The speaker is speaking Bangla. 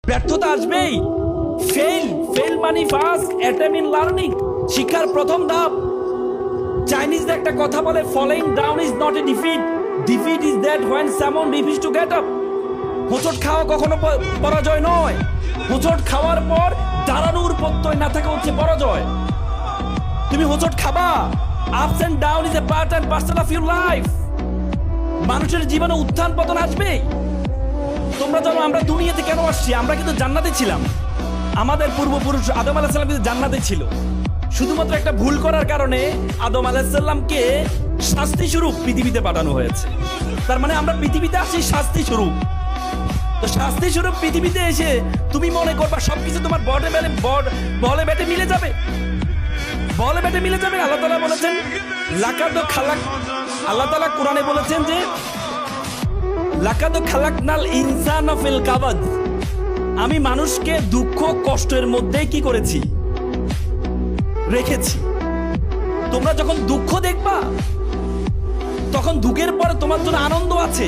ব্যর্থতা আসবেই। ফেল ফেল মানে ফার্স্ট অ্যাটেম্প ইন লার্নিং, শিক্ষার প্রথম ধাপ। চাইনিজদের একটা কথা বলে, following down is not a defeat, defeat is that when সামন রিফিউজ টু গেট আপ। হোঁচট খাওয়া কখনো পরাজয় নয়, হোঁচট খাওয়ার পর দাঁড়ানোর প্রত্যয় না থাকা হচ্ছে পরাজয়। তুমি হোঁচট খাবা, ups and down is a part and parcel of your life. মানুষের জীবনে উত্থান পতন আসবে। তোমরা জানো আমরা দুনিয়াতে কেন আসছি? আমরা কিন্তু জান্নাতে ছিলাম, আমাদের পূর্বপুরুষ আদম আলাইহিস সালাম কিন্তু জান্নাতে ছিল। শুধুমাত্র একটা ভুল করার কারণে আদম আলাইহিস সালামকে শাস্তি স্বরূপ পৃথিবীতে পাঠানো হয়েছে। তার মানে আমরা পৃথিবীতে আসি শাস্তি স্বরূপ। তো শাস্তি স্বরূপ পৃথিবীতে এসে তুমি মনে করবা সবকিছু তোমার বলে ব্যাটে মিলে যাবে, বলে ব্যাটে মিলে যাবে। আল্লাহ তাআলা বলেছেন লাকাদ খালাক, আল্লাহ তাআলা কোরআনে বলেছেন যে লাকাদ খালাকনাল ইনসানা ফিল কাবাদ, আমি মানুষকে দুঃখ কষ্টের মধ্যেই কি করেছি? রেখেছি। তোমরা যখন দুঃখ দেখবা তখন দুঃখের পরে তোমার জন্য আনন্দ আছে।